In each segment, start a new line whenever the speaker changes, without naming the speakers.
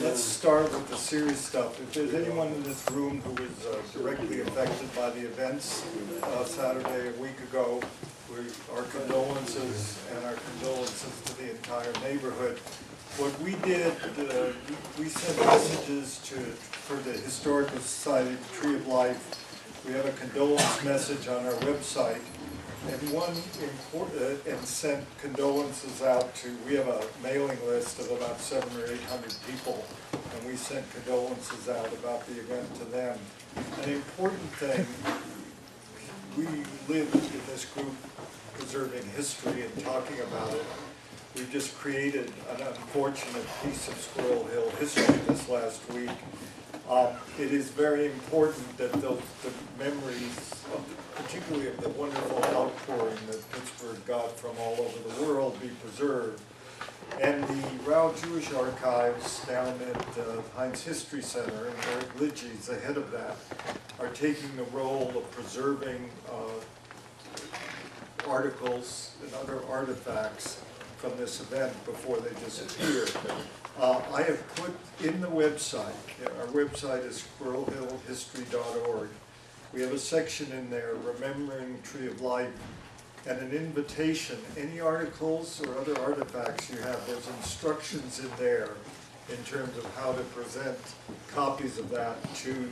let's start with the serious stuff. If there's anyone in this room who was directly affected by the events Saturday a week ago, our condolences and our condolences to the entire neighborhood. What we did, we sent messages for the Historical Society, Tree of Life. We have a condolence message on our website, and sent condolences out to, we have a mailing list of about 700 or 800 people, and we sent condolences out about the event to them. An important thing, we live in this group preserving history and talking about it. We just created an unfortunate piece of Squirrel Hill history this last week. It is very important that the memories, particularly of the wonderful outpouring that Pittsburgh got from all over the world, be preserved. And the Rao Jewish Archives down at Heinz History Center, and Eric Lidge is the head of that, are taking the role of preserving articles and other artifacts from this event before they disappear. I have put in the website, our website is squirrelhillhistory.org. We have a section in there, Remembering Tree of Life, and an invitation. Any articles or other artifacts you have, there's instructions in there in terms of how to present copies of that to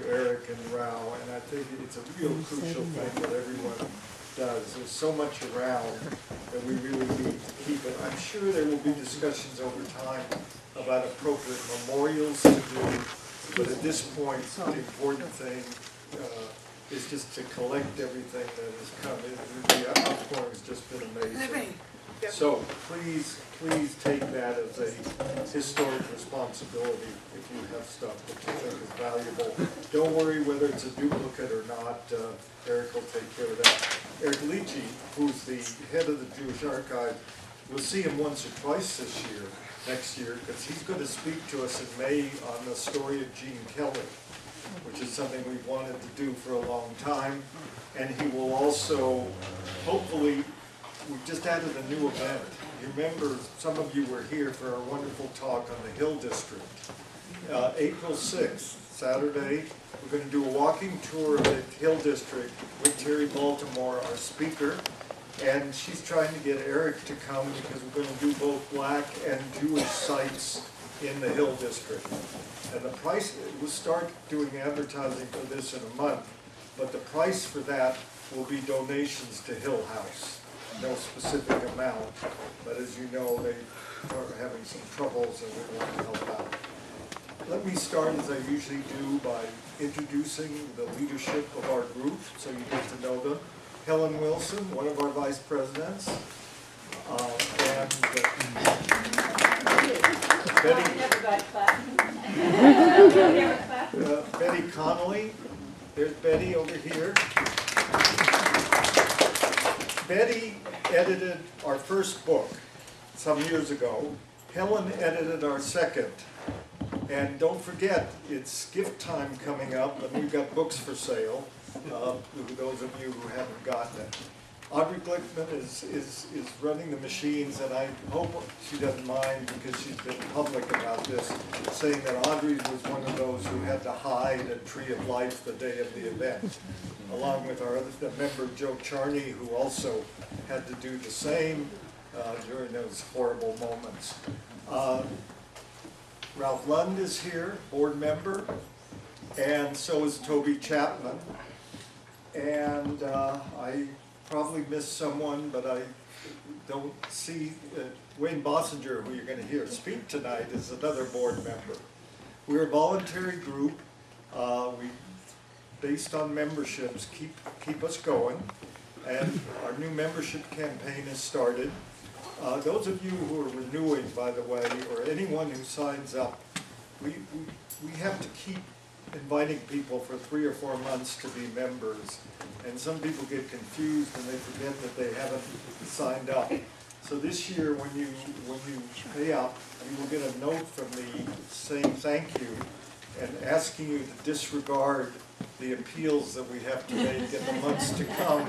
Eric and Rao, and I think it's a real crucial thing that everyone does. There's so much around that we really need to keep it. I'm sure there will be discussions over time about appropriate memorials to do, but at this point, the important thing is just to collect everything that has come in. The outpouring has just been amazing. So please take that as a historic responsibility if you have stuff that you think is valuable. Don't worry whether it's a duplicate or not. Eric will take care of that. Eric Lidge, who's the head of the Jewish Archive, we'll see him once or twice next year, because he's going to speak to us in May on the story of Gene Kelly, which is something we've wanted to do for a long time. And he will also, hopefully, we've just added a new event. You remember, some of you were here for our wonderful talk on the Hill District. April 6th, Saturday, we're going to do a walking tour of the Hill District with Terry Baltimore, our speaker. And she's trying to get Eric to come because we're going to do both black and Jewish sites in the Hill District. And the price, we'll start doing advertising for this in a month, but the price for that will be donations to Hill House. No specific amount, but as you know, they are having some troubles and we want to help out. Let me start, as I usually do, by introducing the leadership of our group so you get to know them. Helen Wilson, one of our vice presidents, and Betty Connolly. There's Betty over here. Betty edited our first book some years ago. Helen edited our second. And don't forget, it's gift time coming up, and we've got books for sale, those of you who haven't gotten it. Audrey Glickman is running the machines, and I hope she doesn't mind, because she's been public about this, saying that Audrey was one of those who had to hide at Tree of Life the day of the event, along with our other member, Joe Charney, who also had to do the same during those horrible moments. Ralph Lund is here, board member, and so is Toby Chapman. And I probably missed someone, but I don't see Wayne Bossinger, who you're going to hear speak tonight, is another board member. We're a voluntary group. We, based on memberships, keep us going, and our new membership campaign has started. Those of you who are renewing, by the way, or anyone who signs up, we have to keep inviting people for 3 or 4 months to be members. And some people get confused and they forget that they haven't signed up. So this year, when you pay up, you will get a note from me saying thank you and asking you to disregard the appeals that we have to make in the months to come,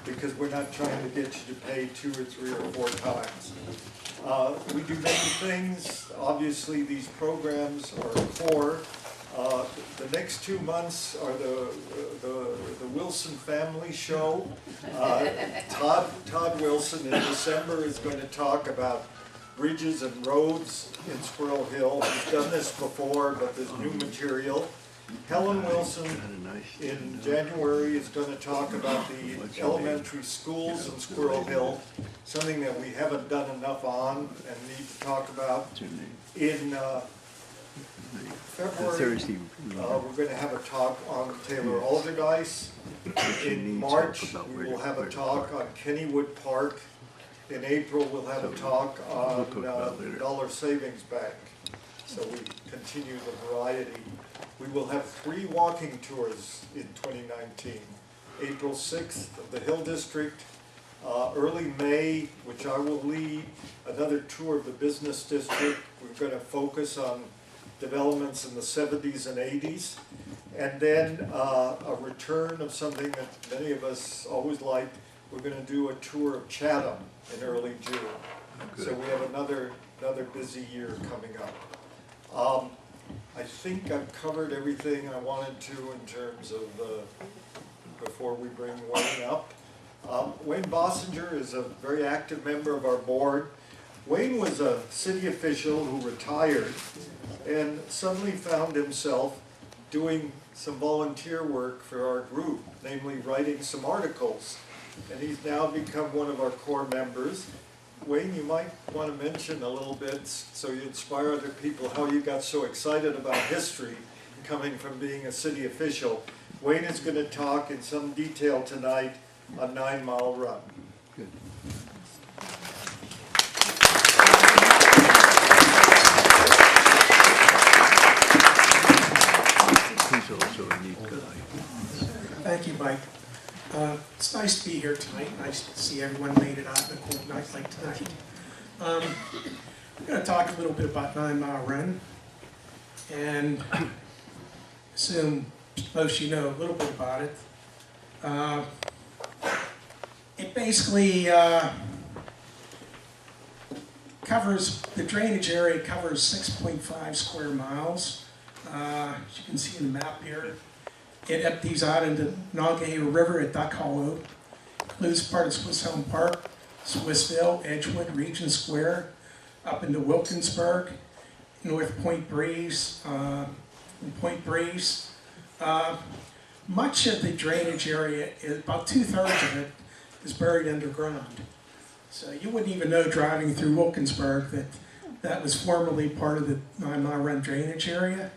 because we're not trying to get you to pay 2 or 3 or 4 times. We do many things. Obviously, these programs are core. The next 2 months are the Wilson Family Show. Todd Wilson in December is going to talk about bridges and roads in Squirrel Hill. He's done this before, but there's new material. Helen Wilson in January is going to talk about the elementary schools in Squirrel Hill, something that we haven't done enough on and need to talk about. In February, we're going to have a talk on Taylor Alderdice. In March, we will have a talk on Kennywood Park. In April, we'll have a talk on the Dollar Savings Bank. So we continue the variety. We will have 3 walking tours in 2019. April 6th of the Hill District, early May, which I will lead, another tour of the Business District. We're going to focus on developments in the 70s and 80s. And then a return of something that many of us always liked. We're going to do a tour of Chatham in early June. So we have another busy year coming up. I think I've covered everything I wanted to in terms of before we bring Wayne up. Wayne Bossinger is a very active member of our board. Wayne was a city official who retired and suddenly found himself doing some volunteer work for our group, namely writing some articles. And he's now become one of our core members. Wayne, you might want to mention a little bit, so you inspire other people, how you got so excited about history coming from being a city official. Wayne is going to talk in some detail tonight on 9 Mile Run. Good.
He's also a neat guy.
Thank you, Mike. It's nice to be here tonight. Nice to see everyone made it out on a cold night like tonight. I'm going to talk a little bit about 9 Mile Run, and assume most of you know a little bit about it. It basically covers, the drainage area covers 6.5 square miles. As you can see in the map here. It empties out into Monongahela River at Duck Hollow, includes part of Swiss Elm Park, Swissville, Edgewood, Regent Square, up into Wilkinsburg, North Point Breeze, much of the drainage area, about 2/3 of it, is buried underground. So you wouldn't even know driving through Wilkinsburg that that was formerly part of the 9 Mile Run drainage area.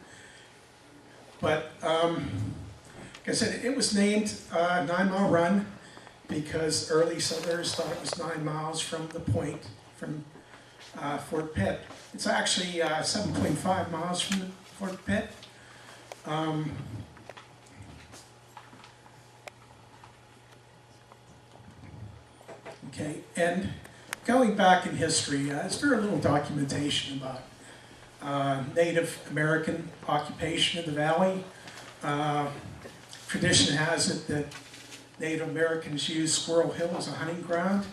But like I said, it was named 9 Mile Run because early settlers thought it was 9 miles from the point, from Fort Pitt. It's actually 7.5 miles from the Fort Pitt. Okay, and going back in history, there's very little documentation about Native American occupation of the valley. Tradition has it that Native Americans used Squirrel Hill as a hunting ground.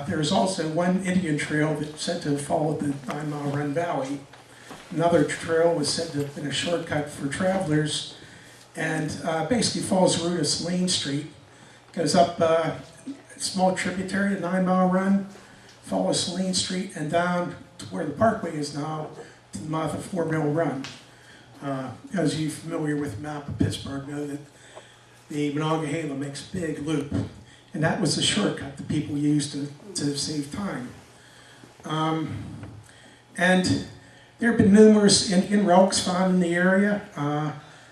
There's also one Indian trail that's said to have followed the 9 Mile Run Valley. Another trail was said to have been a shortcut for travelers, and basically follows the route of Saline Street, goes up a small tributary to 9 Mile Run, follows Saline Street, and down to where the parkway is now, to the mouth of 4 Mill Run. As you're familiar with the map of Pittsburgh, know that the Monongahela makes a big loop, and that was the shortcut that people used to save time. And there have been numerous Indian relics found in the area.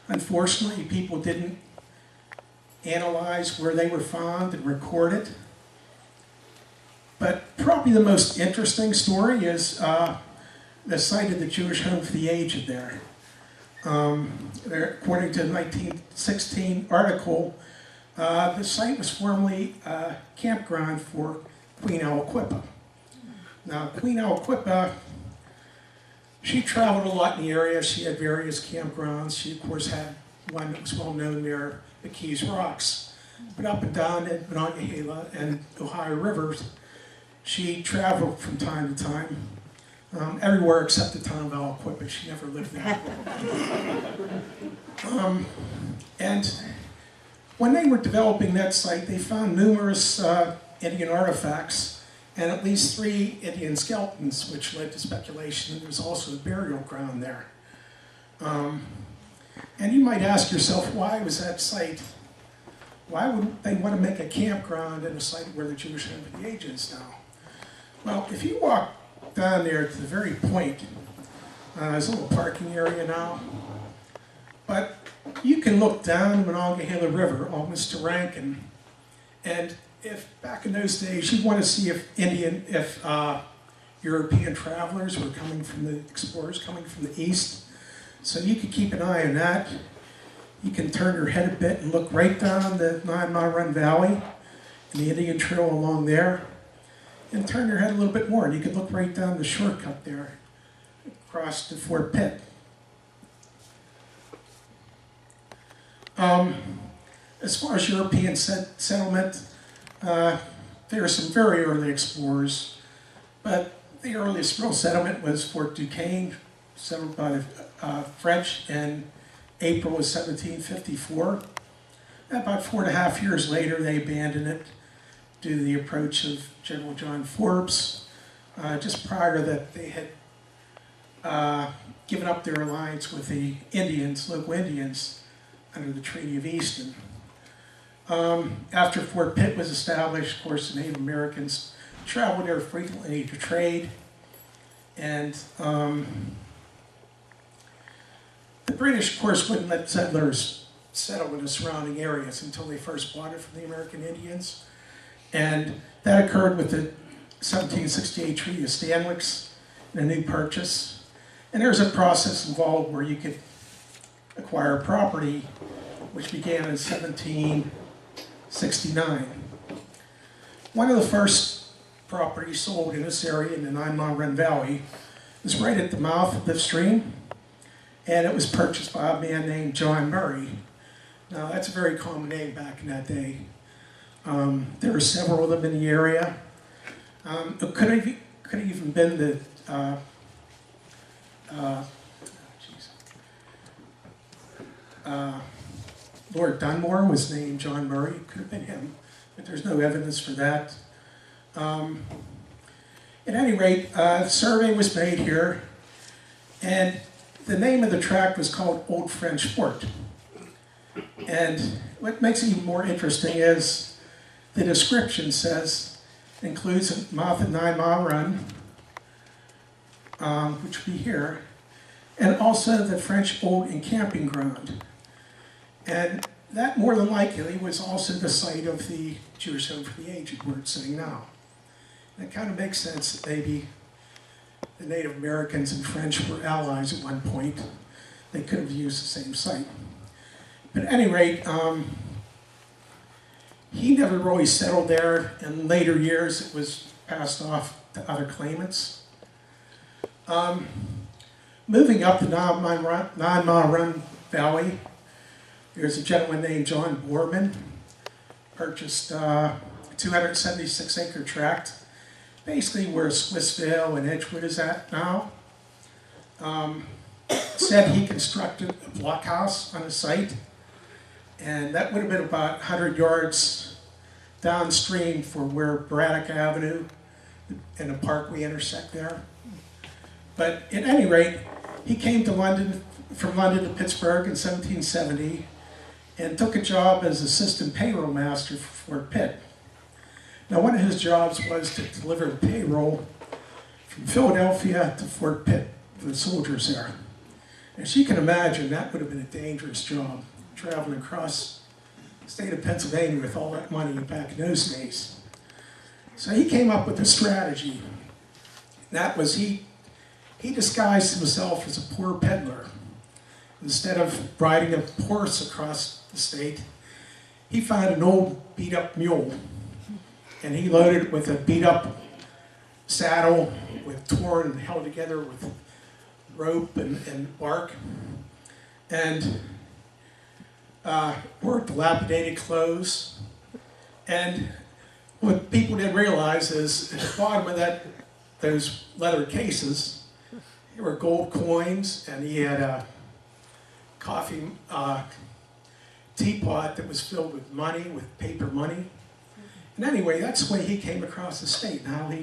Unfortunately, people didn't analyze where they were found and record it. But probably the most interesting story is the site of the Jewish Home for the Aged there. According to a 1916 article, the site was formerly a campground for Queen Aliquippa. Now, Queen Aliquippa, she traveled a lot in the area. She had various campgrounds. She, of course, had one that was well known there, the Keys Rocks. But up and down at Monongahela and Ohio rivers, She traveled from time to time, everywhere except the town of Aliquippa. She never lived there. And when they were developing that site, they found numerous Indian artifacts and at least 3 Indian skeletons, which led to speculation that there was also a burial ground there. And you might ask yourself, why was that site, why would they want to make a campground in a site where the Jewish Home for the Aged is now? Well, if you walk down there to the very point, there's a little parking area now, but you can look down Monongahela River, almost to Rankin, and if back in those days you want to see if European travelers were coming from the explorers coming from the east, so you could keep an eye on that. You can turn your head a bit and look right down the 9 Mile Run Valley and the Indian Trail along there, and turn your head a little bit more, and you can look right down the shortcut there across to Fort Pitt. As far as European settlement, there are some very early explorers, but the earliest real settlement was Fort Duquesne, settled by the French in April of 1754. About 4.5 years later, they abandoned it due to the approach of General John Forbes. Just prior to that, they had given up their alliance with the Indians, local Indians, under the Treaty of Easton. After Fort Pitt was established, of course, the Native Americans traveled there frequently to trade, and the British, of course, wouldn't let settlers settle in the surrounding areas until they first bought it from the American Indians, and that occurred with the 1768 Treaty of Stanwix and a new purchase. And there's a process involved where you could acquire property, which began in 1769. One of the first properties sold in this area in the 9 Mile Run Valley was right at the mouth of the stream, and it was purchased by a man named John Murray. Now, that's a very common name back in that day. There were several of them in the area. It could have even been the Lord Dunmore was named John Murray. It could have been him, but there's no evidence for that. At any rate, a survey was made here, and the name of the tract was called Old French Fort. And what makes it even more interesting is the description says, includes a mouth of 9 Mile Run, which would be here, and also the French Old Encamping Ground. And that more than likely was also the site of the Jewish Home for the Aged where it's sitting now. And it kind of makes sense that maybe the Native Americans and French were allies at one point. They could have used the same site. But at any rate, he never really settled there. In later years, it was passed off to other claimants. Moving up the 9 Mile Run Valley, there's a gentleman named John Borman, purchased a 276-acre tract, basically where Swissvale and Edgewood is at now. Said he constructed a blockhouse on the site, and that would have been about 100 yards downstream for where Braddock Avenue and the Parkway intersect there. But at any rate, he came to London, from London to Pittsburgh in 1770, and took a job as assistant payroll master for Fort Pitt. Now, one of his jobs was to deliver the payroll from Philadelphia to Fort Pitt for the soldiers there. As you can imagine, that would have been a dangerous job, traveling across the state of Pennsylvania with all that money back in those days. So he came up with a strategy. That was he disguised himself as a poor peddler. Instead of riding a horse across the state, he found an old beat-up mule, and he loaded it with a beat-up saddle with torn and held together with rope and bark, and wore dilapidated clothes. And What people didn't realize is at the bottom of those leather cases, there were gold coins, and he had a coffee teapot that was filled with money, with paper money. And anyway, that's the way he came across the state, and how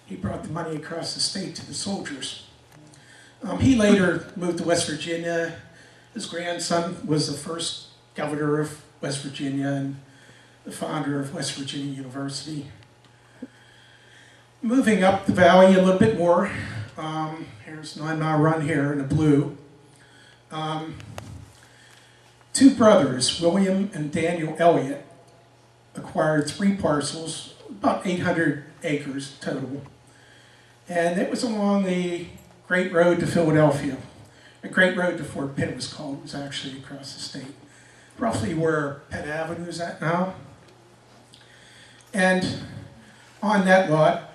he brought the money across the state to the soldiers. He later moved to West Virginia. His grandson was the first governor of West Virginia and the founder of West Virginia University. Moving up the valley a little bit more, here's 9 Mile Run here in the blue. Two brothers, William and Daniel Elliott, acquired 3 parcels, about 800 acres total. And it was along the Great Road to Philadelphia. The Great Road to Fort Pitt was called. It was actually across the state, roughly where Penn Avenue is at now. And on that lot,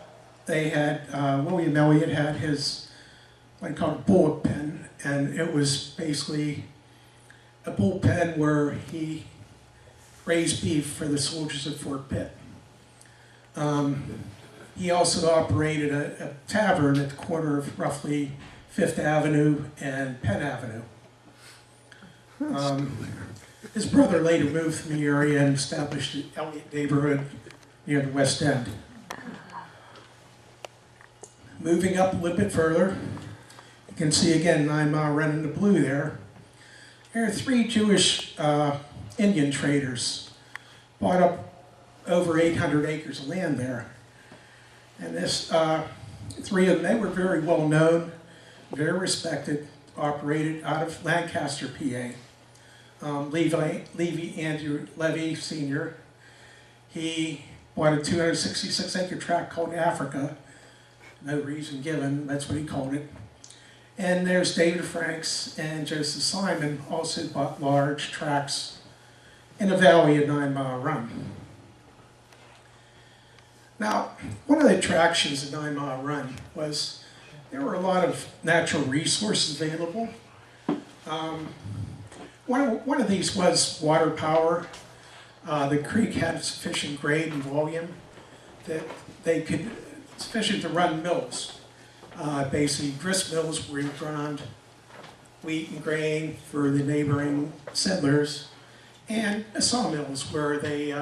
they had, William Elliott had his, what he called a bullet pen, and it was basically a bullpen where he raised beef for the soldiers at Fort Pitt. He also operated a tavern at the corner of roughly 5th Avenue and Penn Avenue. His brother later moved from the area and established the Elliott neighborhood near the West End. Moving up a little bit further, you can see again 9 Mile Run in the blue there. There are 3 Jewish Indian traders bought up over 800 acres of land there. And this 3 of them, they were very well known, very respected, operated out of Lancaster, PA. Levi Andrew Levy Sr., he bought a 266 acre tract called Africa. No reason given, that's what he called it. And there's David Franks and Joseph Simon, also bought large tracts in the valley of 9 Mile Run. Now, one of the attractions of 9 Mile Run was there were a lot of natural resources available. One of these was water power. The creek had sufficient grade and volume that they could, sufficient to run mills. Basically grist mills where you ground wheat and grain for the neighboring settlers, and sawmills where they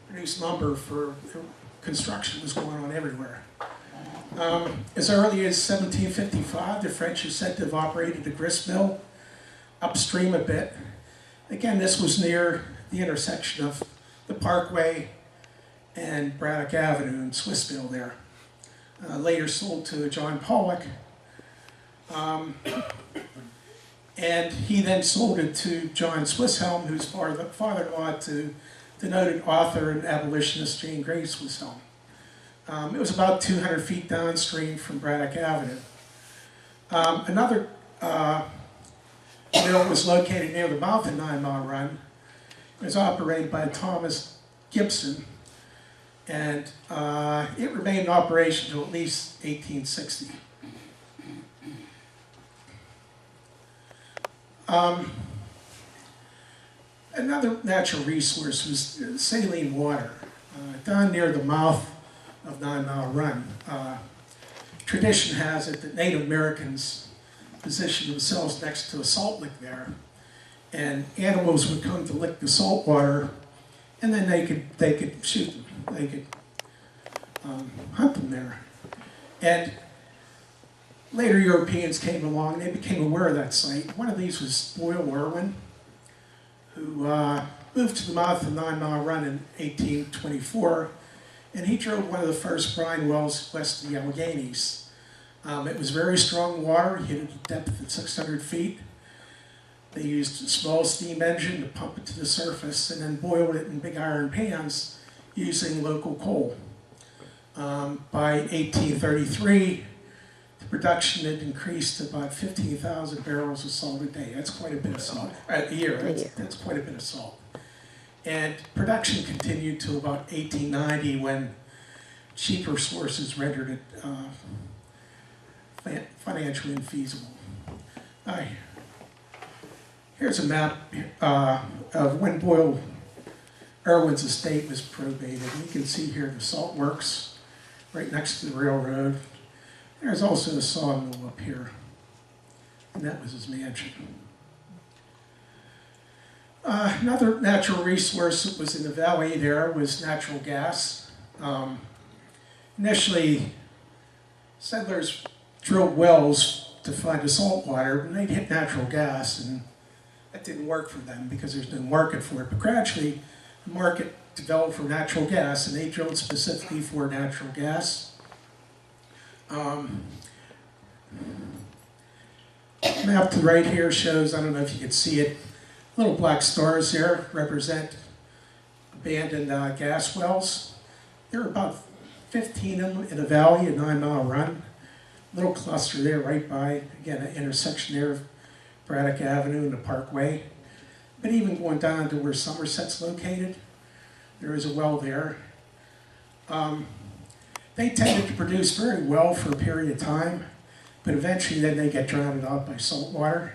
produced lumber for construction was going on everywhere. As early as 1755, the French are said to have operated a grist mill upstream a bit. Again, this was near the intersection of the Parkway and Braddock Avenue in Swissville there. Later sold to John Pollock, and he then sold it to John Swisshelm, who's father-in-law to the noted author and abolitionist Jane Grey Swisshelm. It was about 200 feet downstream from Braddock Avenue. Another mill was located near the mouth of 9 Mile Run. It was operated by Thomas Gibson, and it remained in operation until at least 1860. Another natural resource was saline water. Down near the mouth of 9 Mile Run, tradition has it that Native Americans positioned themselves next to a salt lick there, and animals would come to lick the salt water, and then they could shoot them. They could hunt them there. And later Europeans came along and they became aware of that site. One of these was Boyle Irwin, who moved to the mouth of 9 Mile Run in 1824, and he drilled one of the first brine wells west of the Alleghenies. It was very strong water, hit at a depth of 600 feet. They used a small steam engine to pump it to the surface and then boiled it in big iron pans using local coal. By 1833, the production had increased to about 15,000 barrels of salt a day. That's quite a bit of salt. A year, that's quite a bit of salt. And production continued to about 1890 when cheaper sources rendered it financially infeasible. Here's a map of when Boyle Irwin's estate was probated. You can see here the salt works right next to the railroad. There's also a sawmill up here, and that was his mansion. Another natural resource that was in the valley there was natural gas. Initially, settlers drilled wells to find the salt water, and they'd hit natural gas, and that didn't work for them because there's no market for it. But gradually, the market developed for natural gas, and they drilled specifically for natural gas. Map to the right here shows, I don't know if you can see it, little black stars there represent abandoned gas wells. There are about 15 of them in the valley, a 9-mile run. Little cluster there right by, again, an intersection there of Braddock Avenue and the Parkway. But even going down to where Somerset's located, there is a well there. They tended to produce very well for a period of time, but eventually then they get drowned out by salt water.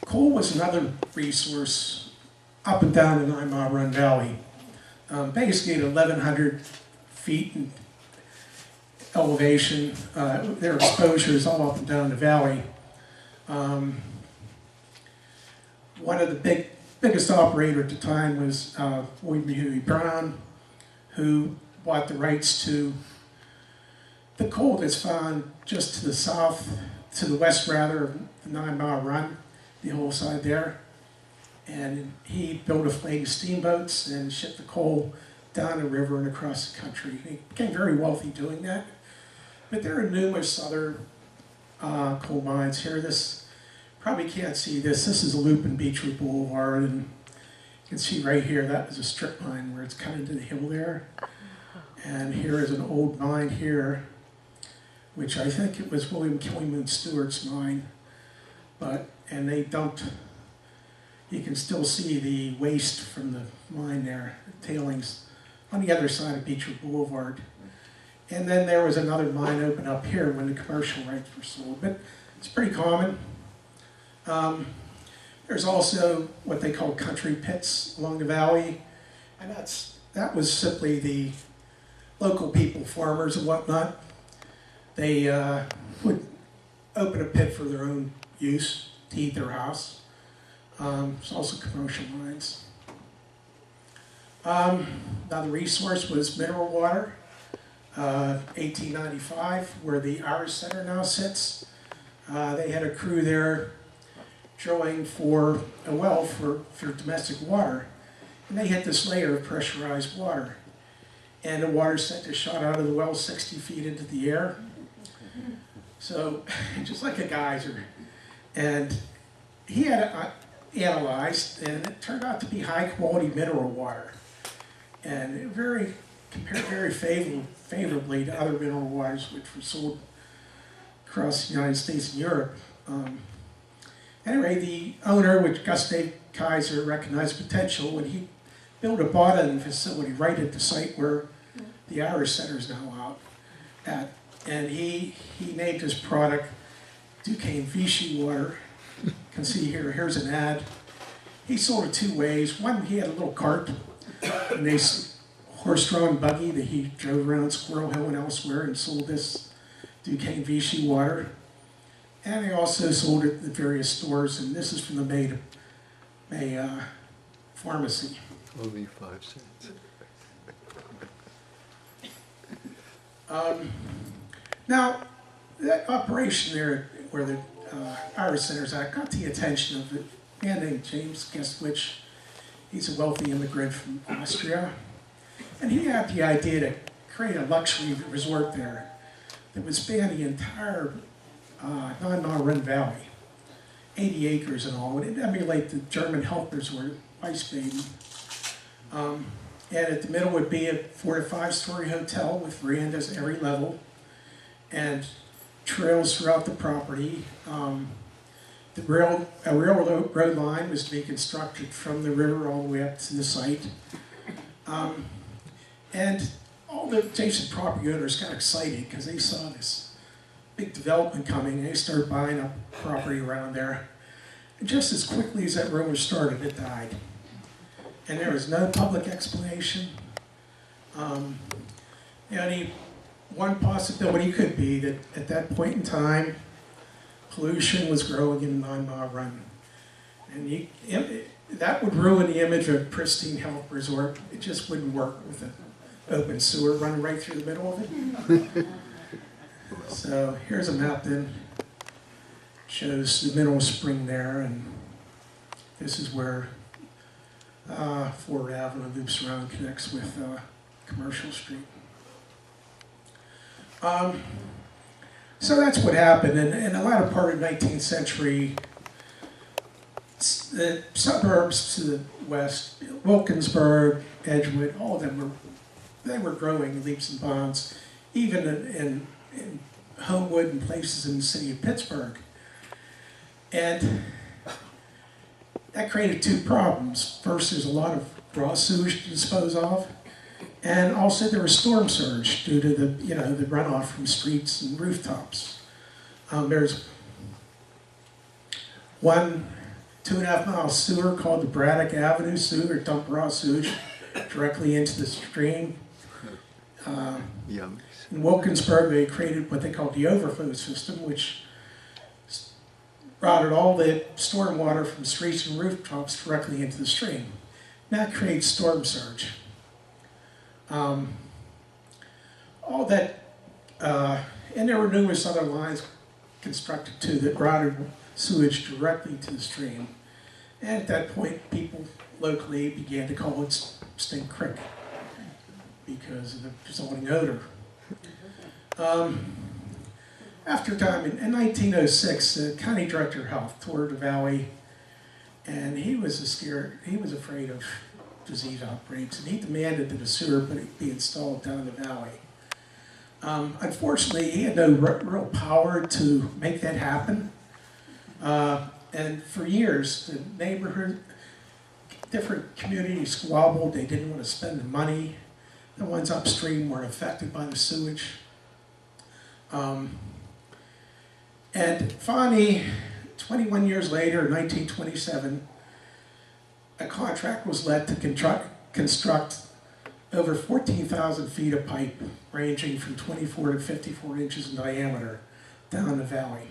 Coal was another resource up and down the 9-mile run valley. Basically at 1,100 feet in elevation, their exposure is all up and down the valley. One of the biggest operator at the time was William Huey Brown, who bought the rights to the coal that's found just to the south, to the west rather, of the 9-mile run, the whole side there. And he built a fleet of steamboats and shipped the coal down the river and across the country. He became very wealthy doing that. But there are numerous other coal mines here. This, probably can't see this. This is a loop in Beechwood Boulevard, and you can see right here, that was a strip mine where it's cut into the hill there. And here is an old mine here, which I think it was William Killymoon Stewart's mine. And they dumped, you can still see the waste from the mine there, the tailings, on the other side of Beechwood Boulevard. And then there was another mine open up here when the commercial rights were sold, but it's pretty common. There's also what they call country pits along the valley, and that was simply the local people, farmers and whatnot. They would open a pit for their own use to heat their house. There's also commercial mines. Another resource was mineral water. 1895, where the Irish Center now sits. They had a crew there drilling for a well for domestic water. And they hit this layer of pressurized water. And the water sent a shot out of the well 60 feet into the air. So, just like a geyser. And he had it analyzed, and it turned out to be high quality mineral water. And it compared very favorably to other mineral waters which were sold across the United States and Europe. Anyway, the owner, which Gustav Kaiser, recognized potential when he built a bottling facility right at the site where the Irish Center is now out at. And he named his product Duquesne Vichy water. You can see here, here's an ad. He sold it two ways. One, he had a little cart, and they horse-drawn buggy that he drove around Squirrel Hill and elsewhere and sold this Duquesne Vichy water. And he also sold it at various stores, and this is from the May Pharmacy.
Only 5 cents.
Now, that operation there where the Irish Center's at got the attention of a man named James Guestwich. He's a wealthy immigrant from Austria. And he had the idea to create a luxury resort there that would span the entire 9-mile run valley, 80 acres and all. It would emulate the German health resort, Wiesbaden. And at the middle would be a 4 to 5-story hotel with verandas at every level and trails throughout the property. A railroad line was to be constructed from the river all the way up to the site. And all the adjacent property owners got excited because they saw this big development coming. They started buying up property around there. just as quickly as that rumor started, it died. And there was no public explanation. The only one possibility could be that at that point in time, pollution was growing in 9 Mile Run. And that would ruin the image of a pristine health resort. It just wouldn't work with an open sewer running right through the middle of it. So here's a map then. Shows the mineral spring there, and this is where Ford Avenue loops around, connects with Commercial Street. So that's what happened, and in the latter part of the 19th century, the suburbs to the west, Wilkinsburg, Edgewood, all of them were growing leaps and bounds, even in Homewood and places in the city of Pittsburgh. And that created two problems. First, there's a lot of raw sewage to dispose of, and also there was storm surge due to the runoff from streets and rooftops. There's one 2.5 mile sewer called the Braddock Avenue sewer, dump raw sewage directly into the stream.
Yum.
In Wilkinsburg, they created what they called the overflow system, which routed all the storm water from streets and rooftops directly into the stream. That creates storm surge. All that, and there were numerous other lines constructed too that routed sewage directly to the stream. And at that point, people locally began to call it Stink Creek because of the resulting odor. After time, in 1906, the county director of health toured the valley, and he was afraid of disease outbreaks, and he demanded that a sewer be installed down in the valley. Unfortunately, he had no real power to make that happen, and for years, the neighborhood, different communities squabbled. They didn't want to spend the money. The ones upstream were affected by the sewage. And finally, 21 years later, in 1927, a contract was let to construct over 14,000 feet of pipe, ranging from 24 to 54 inches in diameter, down the valley.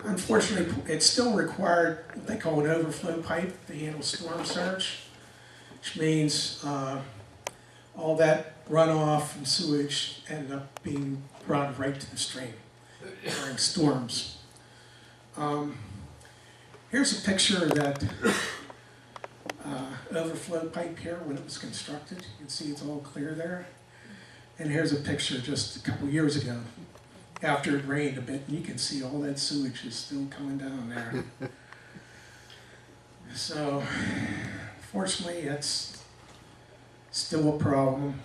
Unfortunately, it still required what they call an overflow pipe to handle storm surge, which means all that runoff and sewage ended up being brought right to the stream during storms. Here's a picture of that overflow pipe here when it was constructed. You can see it's all clear there. And here's a picture just a couple years ago, after it rained a bit, and you can see all that sewage is still coming down there. So, fortunately, that's still a problem.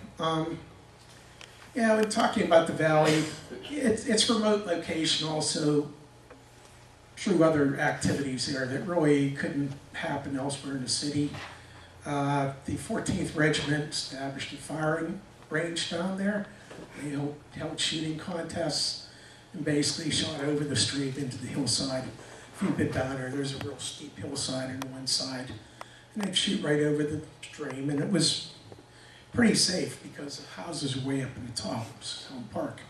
Yeah, when talking about the valley, its remote location also through other activities there that really couldn't happen elsewhere in the city. The 14th Regiment established a firing range down there. They held shooting contests and basically shot over the street into the hillside. If you've been down there, there's a real steep hillside on one side. And they'd shoot right over the stream, and it was pretty safe because the houses are way up in the top of Home Park.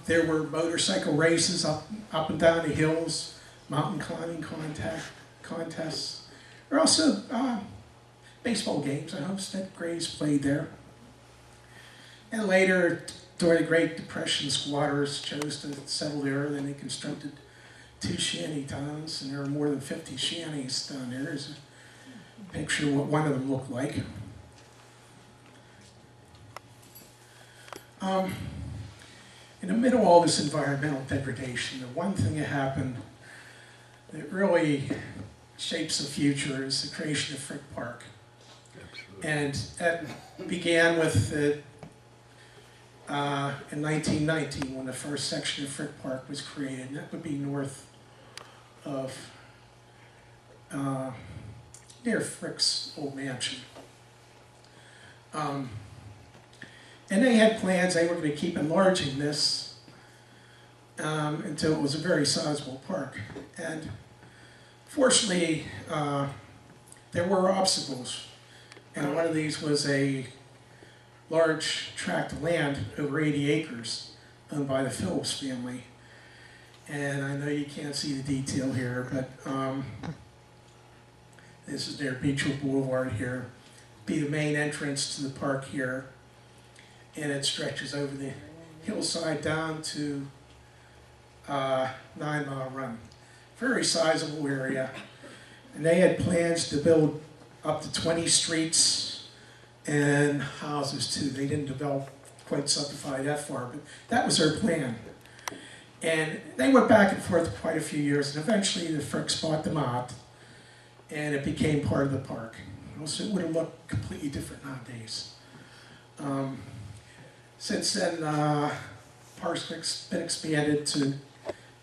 There were motorcycle races up and down the hills, mountain climbing contests. There were also baseball games. Homestead Grays played there. And later, during the Great Depression, squatters chose to settle there. Then they constructed 2 shanty towns, and there were more than 50 shanties down there. There's a picture of what one of them looked like. In the middle of all this environmental degradation, the one thing that happened that really shapes the future is the creation of Frick Park. Absolutely. And that began with in 1919 when the first section of Frick Park was created, and that would be north of near Frick's old mansion. And they had plans. They were going to keep enlarging this until it was a very sizable park. And Fortunately, there were obstacles, and one of these was a large tract of land, over 80 acres, owned by the Phillips family. And I know you can't see the detail here, but this is near Beechwood Boulevard here. Be the main entrance to the park here, and it stretches over the hillside down to 9 Mile Run. Very sizable area, and they had plans to build up to 20 streets and houses too. They didn't develop quite subdivide that far, but that was their plan. And they went back and forth quite a few years, and eventually the Fricks bought them out, and it became part of the park. So it would have looked completely different nowadays. Since then, park's been expanded to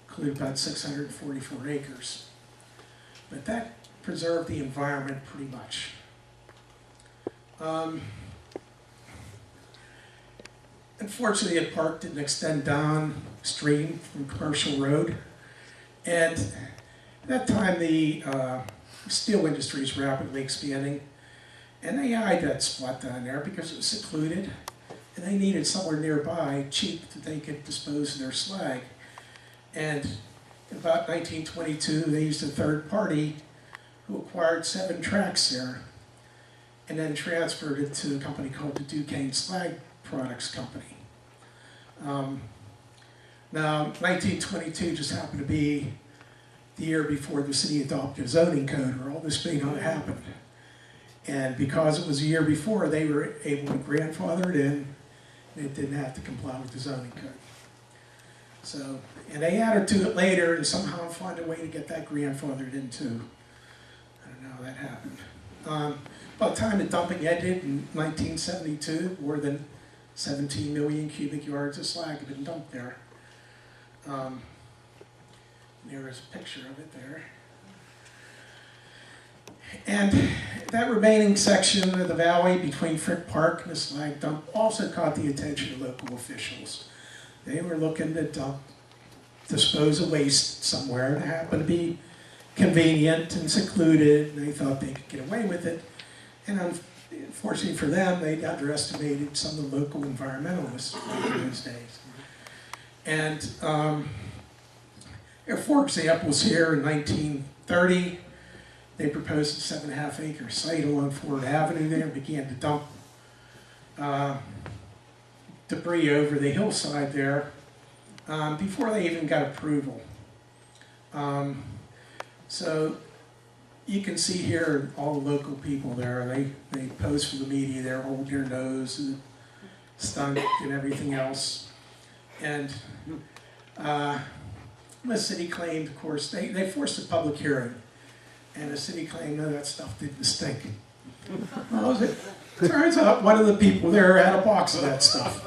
include about 644 acres. But that preserved the environment pretty much. Unfortunately, the park didn't extend downstream from Commercial Road. And at that time, the steel industry was rapidly expanding. And they eyed that spot down there because it was secluded. And they needed somewhere nearby, cheap, that they could dispose of their slag. And in about 1922, they used a third party who acquired 7 tracts there and then transferred it to a company called the Duquesne Slag Products Company. Now, 1922 just happened to be the year before the city adopted a zoning code, or all this may not happen. And because it was a year before, they were able to grandfather it in, and it didn't have to comply with the zoning code. So, and they added to it later and somehow find a way to get that grandfathered in too. I don't know how that happened. By the time the dumping ended in 1972, more than 17 million cubic yards of slag had been dumped there. There is a picture of it there. And that remaining section of the valley between Frick Park and the slag dump also caught the attention of local officials. They were looking to dispose of waste somewhere. It happened to be convenient and secluded, and they thought they could get away with it. And unfortunately for them, they underestimated some of the local environmentalists in those days. And there are 4 examples here. In 1930, they proposed a 7.5 acre site along Ford Avenue there and began to dump debris over the hillside there before they even got approval. So you can see here all the local people there. They pose for the media. They're holding their nose and stunk and everything else. And the city claimed, of course, they forced a public hearing. And the city claimed, no, that stuff didn't stink. Well, it turns out one of the people there had a box of that stuff.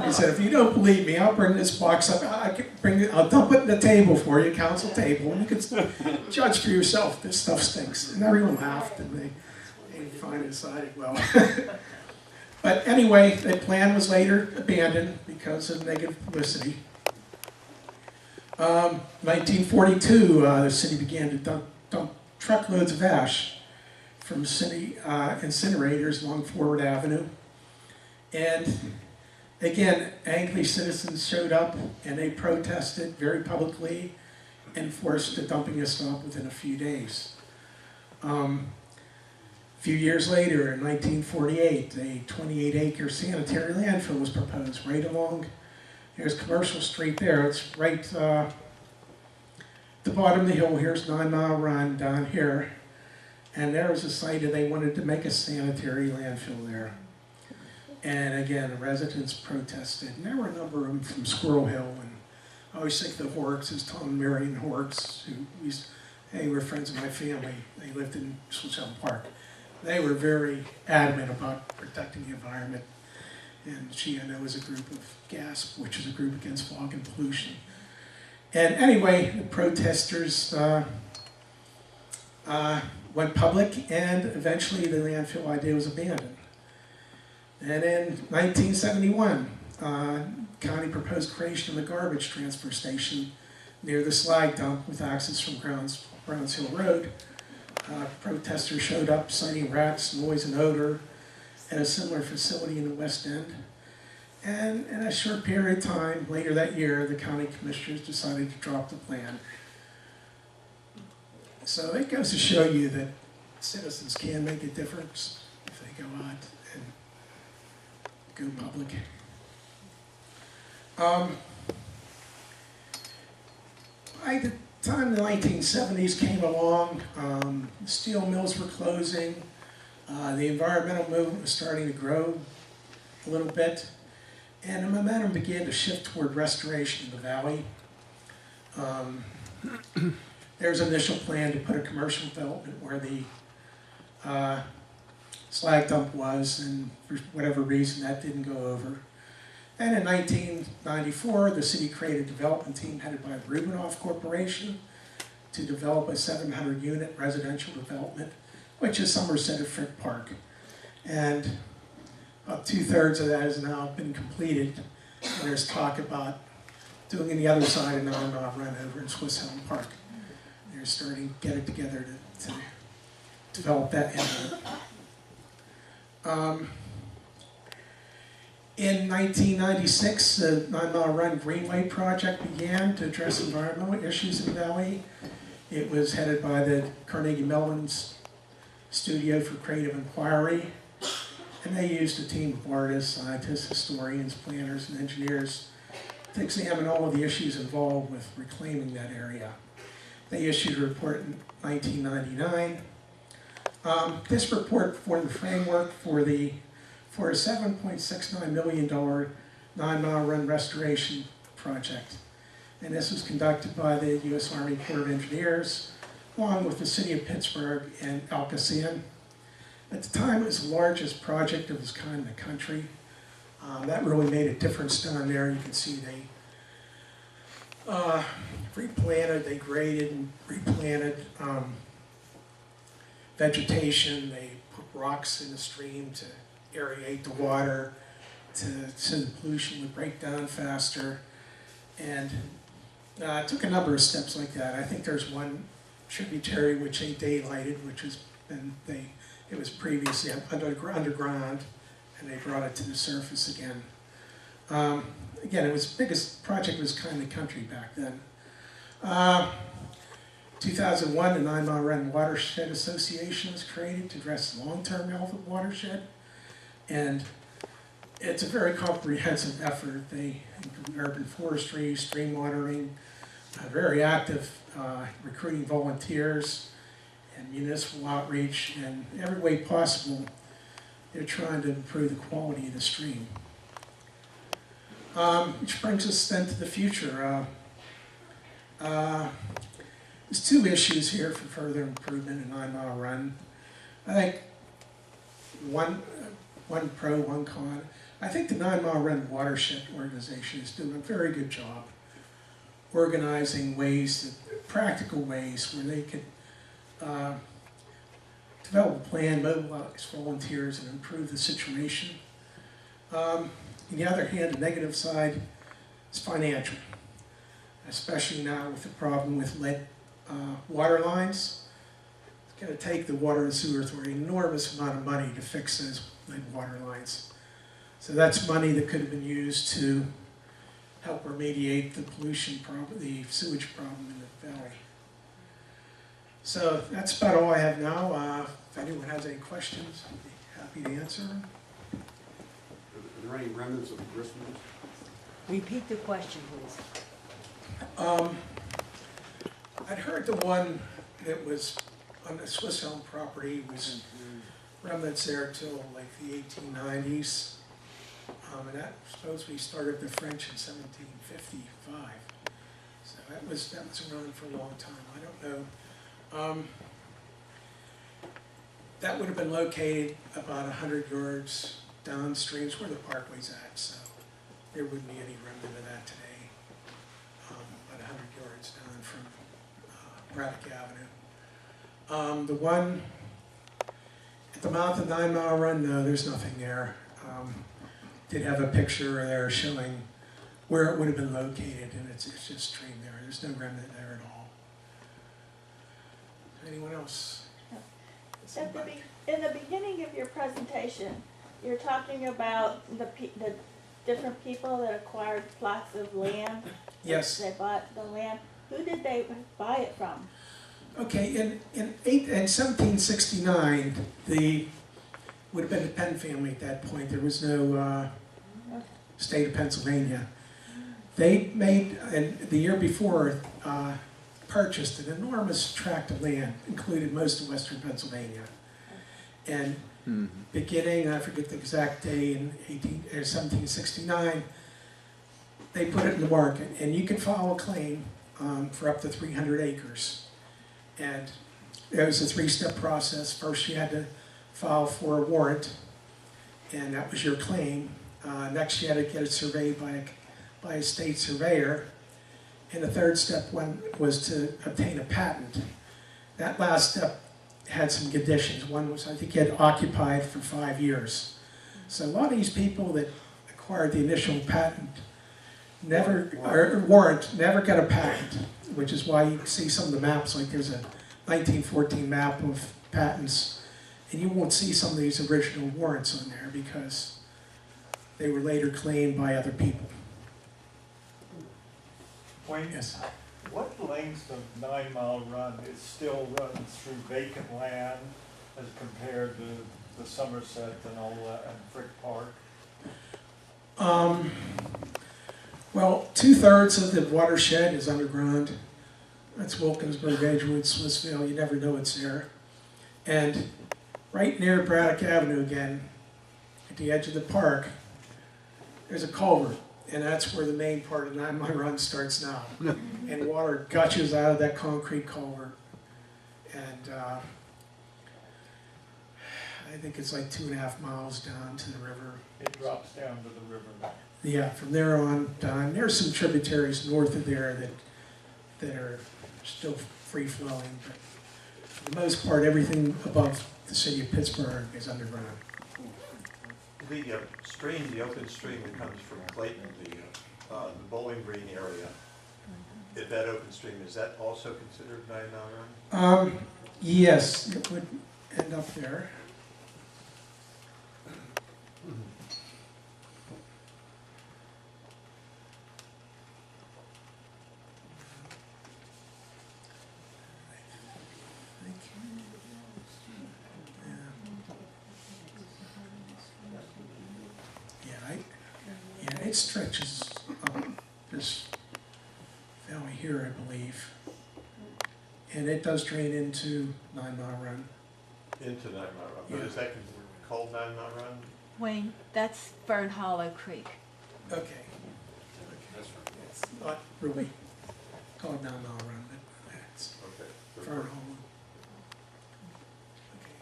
He said, if you don't believe me, I'll bring this box up. I'll dump it in the table for you, council table, and you can judge for yourself. This stuff stinks. And everyone laughed, and they finally decided, well. But anyway, the plan was later abandoned because of negative publicity. 1942, the city began to dump truckloads of ash from city incinerators along Forward Avenue. And again, angry citizens showed up and they protested very publicly and forced the dumping to stop within a few days. A few years later, in 1948, a 28-acre sanitary landfill was proposed right along, there's Commercial Street there, it's right the bottom of the hill. Here's 9 Mile Run down here. And there was a site that they wanted to make a sanitary landfill there. And again, the residents protested. And there were a number of them from Squirrel Hill. And I always think the Horrocks, Tom and Marion Horrocks, they were friends of my family. They lived in Switchell Park. They were very adamant about protecting the environment. And GNO is a group of GASP, which is a group against fog and pollution. And anyway, the protesters went public, and eventually the landfill idea was abandoned. And in 1971, county proposed creation of a garbage transfer station near the slag dump with access from grounds Browns Hill Road. Protesters showed up citing rats, noise, and odor at a similar facility in the West End. And in a short period of time, later that year, the county commissioners decided to drop the plan. So it goes to show you that citizens can make a difference if they go out and go public. By the time the 1970s came along, steel mills were closing, the environmental movement was starting to grow a little bit, and the momentum began to shift toward restoration of the valley. There was an initial plan to put a commercial development where the slag dump was, and for whatever reason that didn't go over. And in 1994, the city created a development team headed by the Rubinoff Corporation to develop a 700-unit residential development, which is Somerset at Frick Park. And about 2/3 of that has now been completed, and there's talk about doing the other side of 9 Mile Run over in Swiss Elm Park. They're starting to get it together to develop that area. In 1996, the 9 Mile Run Greenway project began to address environmental issues in the valley. It was headed by the Carnegie Mellon's Studio for Creative Inquiry, and they used a team of artists, scientists, historians, planners, and engineers to examine all of the issues involved with reclaiming that area. They issued a report in 1999. This report formed the framework for a $7.69 million 9 Mile Run restoration project. And this was conducted by the U.S. Army Corps of Engineers, along with the city of Pittsburgh and Alcosan. At the time, it was the largest project of its kind in the country. That really made a difference down there. You can see they replanted, they graded and replanted vegetation. They put rocks in the stream to aerate the water so the pollution would break down faster. And it took a number of steps like that. I think there's one tributary which ain't daylighted, which has been, it was previously underground, and they brought it to the surface again. Again, it was the biggest project of its kind in the country back then. 2001, the 9 Mile Run Watershed Association was created to address the long-term health of the watershed. And it's a very comprehensive effort. They include urban forestry, stream watering, very active recruiting volunteers and municipal outreach, and every way possible, they're trying to improve the quality of the stream. Which brings us then to the future. There's two issues here for further improvement in 9 Mile Run. I think one pro, one con. I think the 9 Mile Run Watershed Organization is doing a very good job organizing ways, practical ways, where they could develop a plan, mobilize volunteers, and improve the situation. On the other hand, the negative side is financial, especially now with the problem with lead water lines. It's going to take the Water and Sewer Authority an enormous amount of money to fix those lead water lines. So that's money that could have been used to help remediate the pollution problem, the sewage problem in the valley. So that's about all I have now. If anyone has any questions, I'd be happy to answer them.
Are there any remnants of the grist mills?
Repeat the question, please.
I'd heard the one that was on the Swiss Elm property was remnants there till like the 1890s. And that supposedly started the French in 1755. So that was around for a long time. I don't know. That would have been located about 100 yards downstream where the parkway's at, so there wouldn't be any remnant of that today. About 100 yards down from Braddock Avenue. The one at the mouth of 9 Mile Run, no, there's nothing there. Did have a picture there showing where it would have been located, and it's just stream there. There's no remnant there at all. Anyone else?
In the beginning of your presentation, you're talking about the different people that acquired plots of land.
Yes.
They bought the land. Who did they buy it from?
Okay, in 1769, would have been the Penn family at that point. There was no state of Pennsylvania. They made, and the year before, purchased an enormous tract of land, included most of western Pennsylvania. And beginning, I forget the exact day, in 1769, they put it in the market, and you could file a claim for up to 300 acres. And it was a three-step process. First, you had to file for a warrant, and that was your claim. Next, you had to get it surveyed by a state surveyor. And the third step was to obtain a patent. That last step had some conditions. One was, I think, you had occupied for 5 years. So a lot of these people that acquired the initial patent warrant never got a patent, which is why you see some of the maps, like there's a 1914 map of patents, and you won't see some of these original warrants on there because they were later claimed by other people.
Wayne,
Yes.
what length of 9 Mile Run is still runs through vacant land as compared to the Somerset and all that, and Frick Park?
Well, 2/3 of the watershed is underground. That's Wilkinsburg, Edgewood, Swissville. You never know it's there. And right near Braddock Avenue again, at the edge of the park, there's a culvert. And that's where the main part of 9 Mile Run starts now. And water gushes out of that concrete culvert. And I think it's like 2.5 miles down to the river.
It drops down to the river.
Yeah, from there on down. There's some tributaries north of there that are still free flowing, but for the most part, everything above the city of Pittsburgh is underground.
The stream, the open stream that comes from Clayton, the Bowling Green area, that open stream, is that also considered 9 Mile Run?
Yes, it would end up there. Yeah, it stretches up this valley here, I believe. And it does drain into 9 Mile Run.
Into 9 Mile Run, but
Yeah.
is that called 9 Mile Run?
Wayne, that's Fern Hollow Creek.
Okay. It's not really called 9 Mile Run, but it's
Okay.
Fern Hollow. Okay.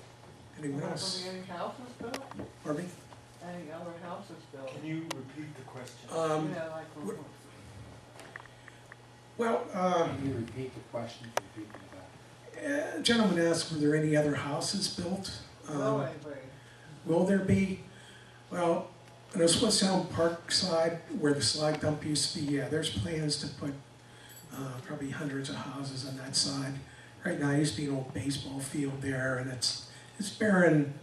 Anyone else?
Any houses built?
Pardon me?
Any other houses built?
Can you repeat the question?
Yeah, like,
w- Well,
Can you repeat the question for the people that?
a gentleman asked, were there any other houses built? Will there be? Well, on the Swiss Sound Park side, where the Slag Dump used to be, yeah, there's plans to put probably hundreds of houses on that side. Right now, it used to be an old baseball field there, and it's barren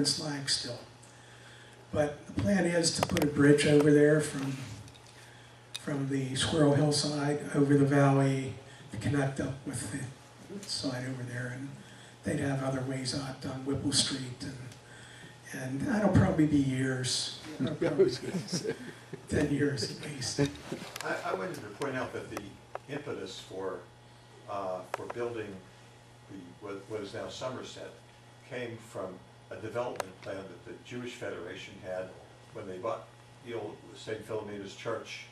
slag still. But the plan is to put a bridge over there from the Squirrel Hill side over the valley to connect up with the side over there, and they'd have other ways out on Whipple Street, and that'll probably be years. That'll probably be 10 years at least.
I wanted to point out that the impetus for building what is now Somerset came from a development plan that the Jewish Federation had when they bought the old St. Philomena's Church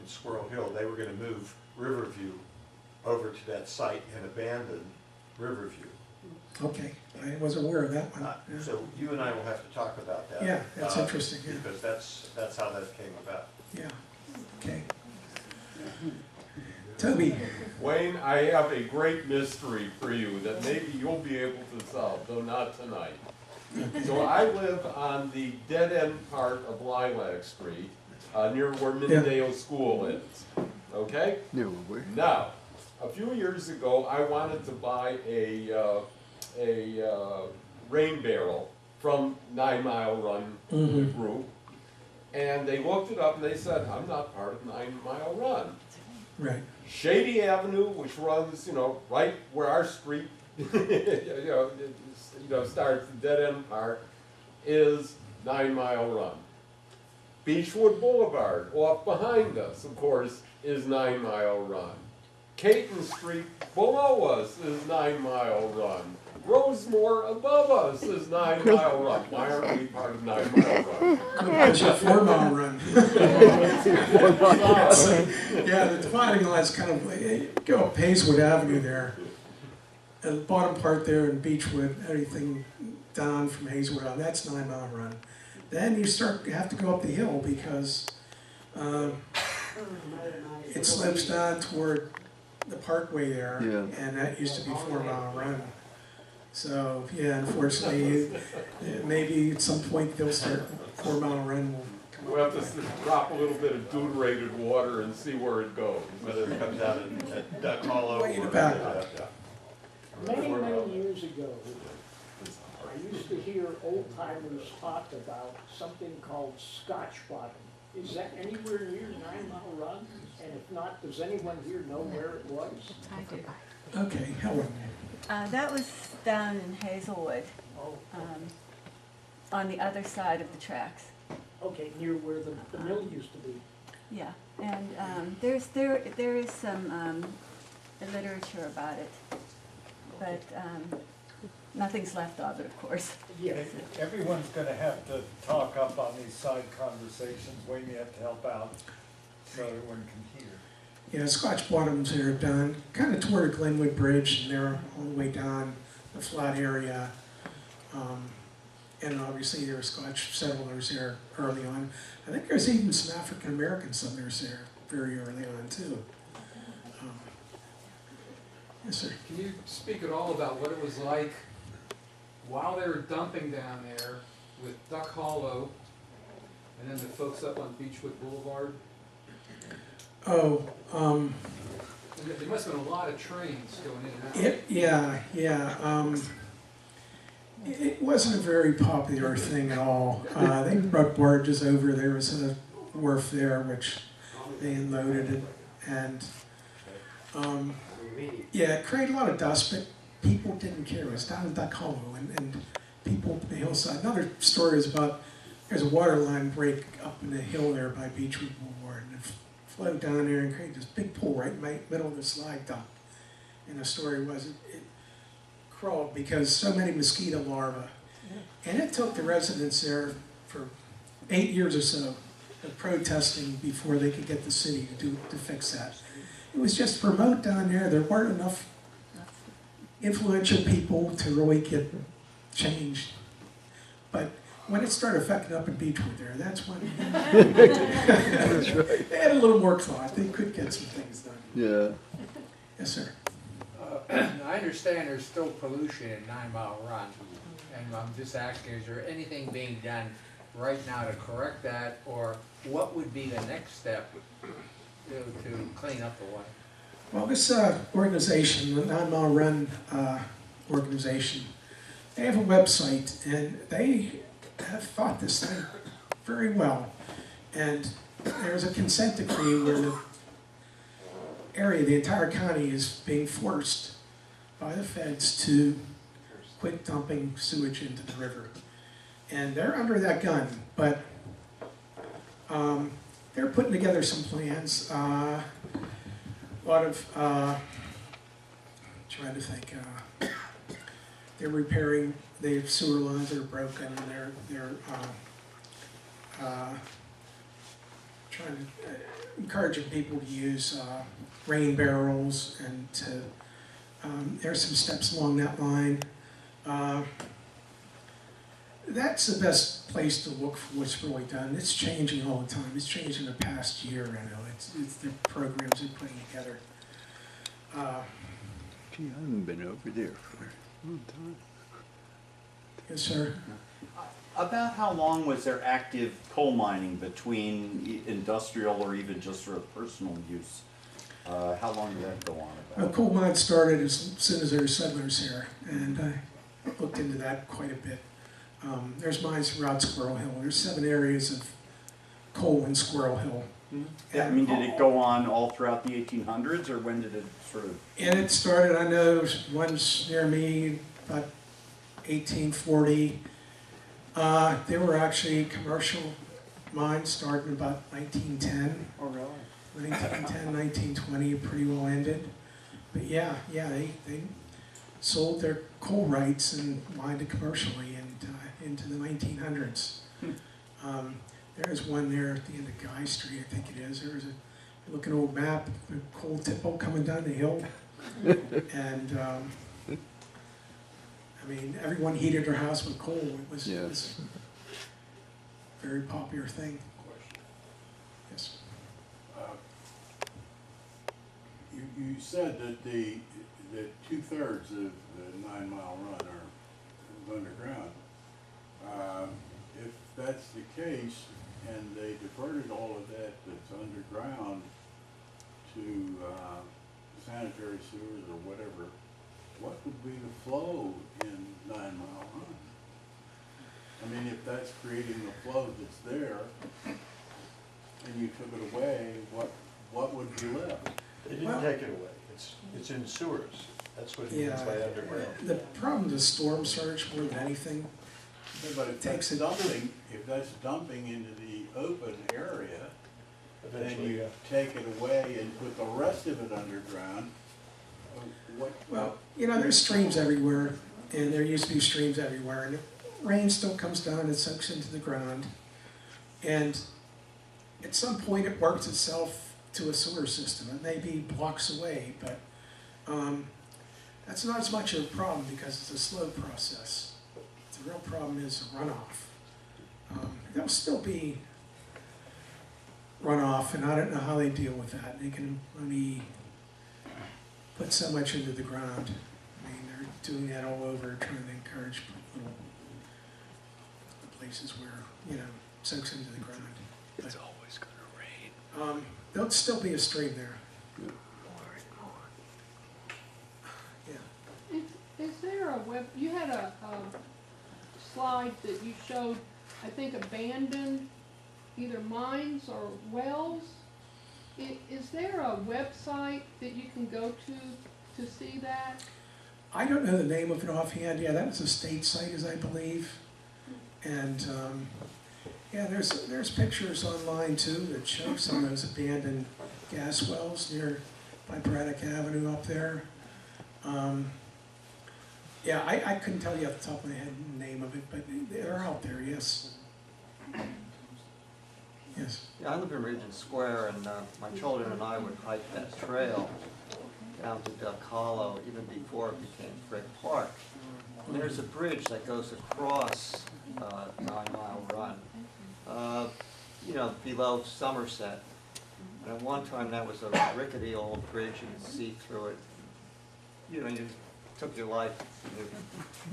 in Squirrel Hill. They were going to move Riverview over to that site and abandon Riverview.
Okay, I wasn't aware of that one. Yeah.
So you and I will have to talk about that.
Yeah, that's interesting, yeah.
Because that's how that came about.
Yeah, okay. Toby,
Wayne, I have a great mystery for you that maybe you'll be able to solve, though not tonight. So I live on the dead-end part of Lilac Street, near where Mindale School is, okay?
No, where?
Now, a few years ago, I wanted to buy a rain barrel from 9 Mile Run group. And they looked it up and they said, I'm not part of 9 Mile Run.
Right.
Shady Avenue, which runs, right where our street, starts the dead end part, is 9 Mile Run. Beechwood Boulevard, off behind us, of course, is 9 Mile Run. Caton Street below us is 9 Mile Run. Rosemore above us is 9 Mile Run. Why aren't we part of 9 Mile Run?
It's a 4 mile run. Yeah, the dividing line's kind of, you go up Hazelwood Avenue there. And the bottom part there in Beechwood, everything down from Hazelwood on, that's 9 Mile Run. Then you have to go up the hill because it slopes down toward the parkway there.
Yeah.
And that used to be 4 Mile Run. So, yeah, unfortunately, maybe at some point they'll start 4 Mile Run will come
We'll
up.
have to drop a little bit of deuterated water and see where it goes.
Whether it comes out at Duck Hollow
Way in
or.
the back.
Many, many years ago, I used to hear old timers talk about something called Scotch bottom. Is that anywhere near 9 Mile Run? And if not, does anyone here know where it was?
I do.
Okay, Helen.
That was down in Hazelwood,
Oh,
on the other side of the tracks.
okay, near where the mill used to be.
Yeah, and there is some literature about it, but nothing's left of it, of course.
Yeah.
Everyone's gonna have to talk up on these side conversations, Wayne, you have to help out so everyone can hear.
Yeah, Scotch bottoms are down, kind of toward Glenwood Bridge, and they're all the way down the flat area. And obviously there were Scotch settlers there early on. I think there's even some African American settlers there very early on too. Yes, sir.
Can you speak at all about what it was like while they were dumping down there with Duck Hollow and then the folks up on Beechwood Boulevard?
Oh,
And there must have been a lot of trains going in and out.
it wasn't a very popular thing at all. They brought barges over. There was a wharf there which they unloaded it, and yeah, it created a lot of dust, but people didn't care. It was down in Duck Hollow, and people up the hillside. Another story is about there's a water line break up in the hill there by Beechwood Boulevard, and it flowed down there and created this big pool right in the middle of the Slag Dump. And the story was it crawled because so many mosquito larvae. And it took the residents there for 8 years or so of protesting before they could get the city to fix that. It was just remote down there. There weren't enough influential people to really get changed. But when it started affecting up in Beechwood there, that's when they had a little more thought. They could get some things done.
Yeah.
Yes, sir.
I understand there's still pollution in 9 Mile Run, and I'm just asking, is there anything being done right now to correct that, or what would be the next step to clean up the water?
Well, this organization, the 9 Mile Run organization, they have a website, and they have thought this through very well. And there's a consent decree where the area, the entire county, is being forced by the feds to quit dumping sewage into the river. And they're under that gun, but they're putting together some plans. A lot of, trying to think, they're repairing the sewer lines that are broken, and they're trying to encouraging people to use rain barrels, and to, there's some steps along that line. That's the best place to look for what's really done. It's changing all the time. It's changed in the past year, I know. It's the programs they're putting together.
Gee, I haven't been over there for a long time.
Yes, sir.
About how long was there active coal mining between industrial or even just for personal use? How long did that go on
The
about?
coal mine started as soon as there were settlers here, and I looked into that quite a bit. There's mines throughout Squirrel Hill. There's 7 areas of coal in Squirrel Hill.
I mean, did it go on all throughout the 1800s, or when did it sort of?
And it started, I know, one's near me, about 1840. There were actually commercial mines starting about 1910.
Oh, really?
1910, 1920, pretty well ended. But yeah, they sold their coal rights and mined it commercially and into the 1900s. There's one there at the end of Guy Street, I think it is. There's a, look at an old map, the coal tipple coming down the hill. And I mean, everyone heated their house with coal. It was a very popular thing. Yes.
You said that that 2/3 of the 9 Mile Run are underground. If that's the case, and they diverted all of that that's underground to sanitary sewers or whatever, what would be the flow in 9 Mile Run? I mean, if that's creating the flow that's there, and you took it away, what would be left?
They didn't take it away. It's in sewers. That's what he means by underground.
The problem is storm surge more than anything.
Yeah, but if that's dumping, if that's dumping into the open area, then
Eventually,
you
yeah.
take it away and put the rest of it underground.
Well, you know, there's streams everywhere, and there used to be streams everywhere, and the rain still comes down and soaks into the ground. And at some point it works itself to a sewer system. It may be blocks away, but that's not as much of a problem because it's a slow process. The real problem is runoff. There'll still be runoff, and I don't know how they deal with that. They can only put so much into the ground. I mean, they're doing that all over, trying to encourage little places where, you know, soaks into the ground.
It's always gonna rain.
There'll still be a stream there. Yeah.
Is there a you had a slide that you showed, I think, abandoned either mines or wells. Is there a website that you can go to see that?
I don't know the name of it offhand. Yeah, that was a state site, as I believe. And yeah, there's pictures online too that show some of those abandoned gas wells near by Braddock Avenue up there. Yeah, I couldn't tell you off the top of my head the name of it, but they're out there, yes. Yes.
Yeah, I live in Regent Square, and my children and I would hike that trail down to Duck Hollow even before it became Frick Park. And there's a bridge that goes across 9 Mile Run, you know, below Somerset. And at one time that was a rickety old bridge, you could see through it. You know, you took your life in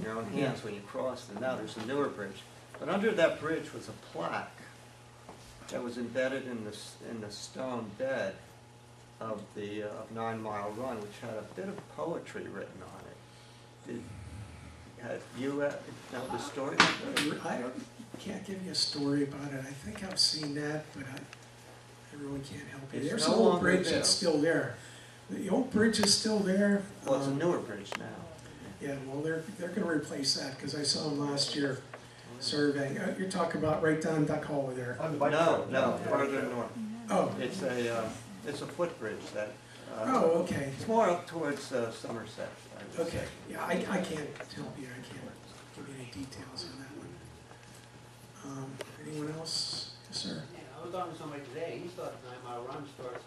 your own hands when you crossed, and now there's a newer bridge. But under that bridge was a plaque that was embedded in the stone bed of the 9 Mile Run, which had a bit of poetry written on it. Have you know the story?
I can't give you a story about it. I think I've seen that, but I really can't help you.
It's
There's
no
an old
longer
bridge
there.
that's still there. The old bridge is still there.
Well, it's a newer bridge now.
Yeah, well, they're going to replace that because I saw them last year surveying. You're talking about right down Duck Hollow there.
No, farther north.
Oh.
It's a footbridge that.
Oh, okay.
It's more up towards Somerset. I would
Okay.
say.
Yeah, I can't help you. I can't give you any details on that one. Anyone else? Yes, sir.
Yeah, I was talking to somebody today, he thought 9 Mile Run starts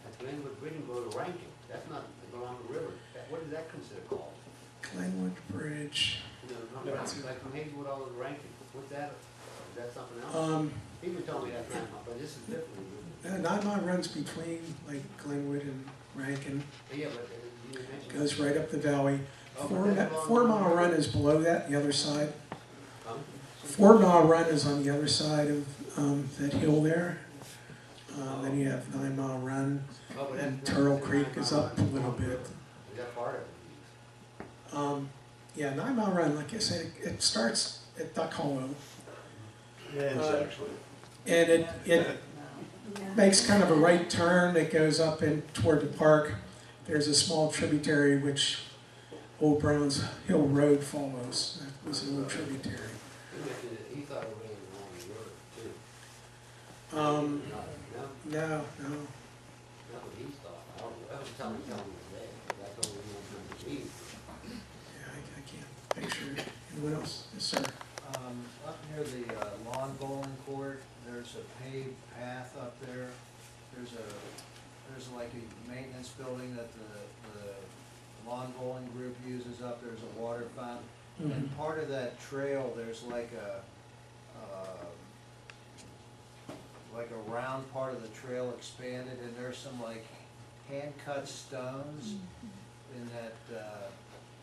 at Glenwood Bridge and go to Rankin. That's not along the river. What is that considered called?
Glenwood Bridge.
You know, like from Hazelwood all the way to Rankin. What's that? Is that something else? People tell me that's 9 Mile, but this is different.
9 Mile runs between like Glenwood and Rankin.
Yeah, but you mentioned.
Goes right up the valley.
Oh,
4 Mile Run is below that, the other side.
Huh?
4 Mile Run is on the other side of that hill there. Then you have 9 Mile Run,
Oh, but
and
that's-
Turtle Creek is up a little bit.
Is that part of it?
Yeah, 9 Mile Run, like I said, it starts at Duck Hollow.
It ends actually.
And it makes kind of a right turn that goes up in toward the park. There's a small tributary which Old Browns Hill Road follows. That was a little tributary.
He thought it ran along the river too.
No.
That's what he thought. I don't know. That was telling me today. That's all we want to be.
Yeah, I can't picture. Anyone else? Yes, sir.
Up near the lawn bowling court, there's a paved path up there. There's like a maintenance building that the lawn bowling group uses up. There's a water fountain. And part of that trail, there's like a round part of the trail expanded, and there's some like hand-cut stones in that,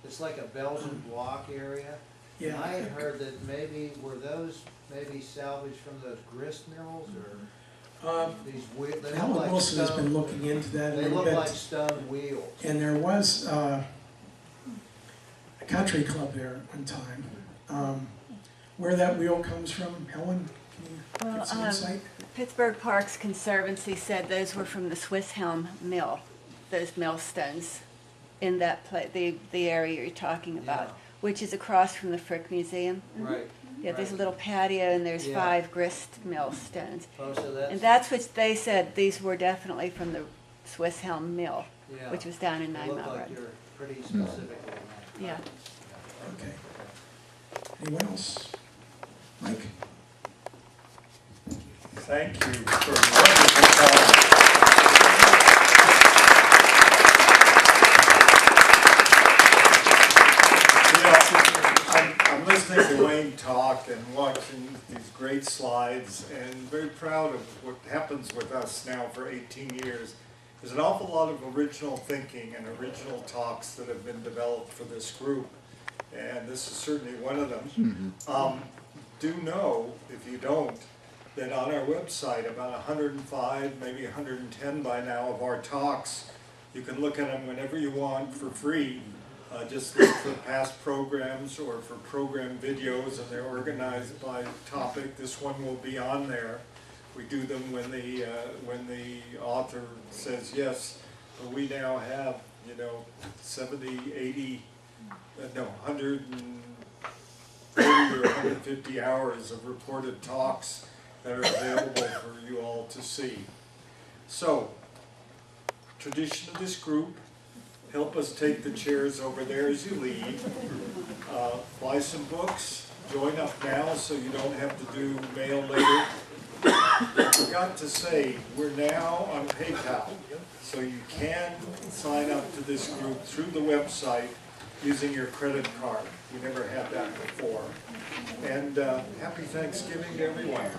it's like a Belgian block area.
Yeah.
And I had heard that were those salvaged from those grist mills, or these wheels? They look
Alan
like
Wilson has
stone-
been looking into that a
They
little
look
bit.
like stone wheels.
And there was a country club there at one time. Where that wheel comes from, Helen, can you give some insight?
Pittsburgh Parks Conservancy said those were from the Swiss Helm Mill, those millstones in that the area you're talking about, which is across from the Frick Museum.
Right.
Yeah, there's a little patio and there's
Yeah.
5 grist millstones.
Oh, so that's.
And that's what they said, these were definitely from the Swiss Helm Mill,
Yeah.
which was down in
They
9
look
Mile
like
Road.
you're pretty specific on that.
Yeah.
Okay. Anyone else? Mike?
Thank you for a wonderful talk. I'm listening to Wayne talk and watching these great slides, and very proud of what happens with us now for 18 years. There's an awful lot of original thinking and original talks that have been developed for this group, and this is certainly one of them. Do know, if you don't, that on our website, about 105, maybe 110 by now of our talks, you can look at them whenever you want for free. Just look for past programs or for program videos, and they're organized by topic. This one will be on there. We do them when the author says yes, but we now have, 70, 80, 140 or 150 hours of recorded talks that are available for you all to see. So, tradition of this group, help us take the chairs over there as you leave. Buy some books, join up now so you don't have to do mail later. I forgot to say, we're now on PayPal, so you can sign up to this group through the website using your credit card. We never had that before. And happy Thanksgiving to everyone.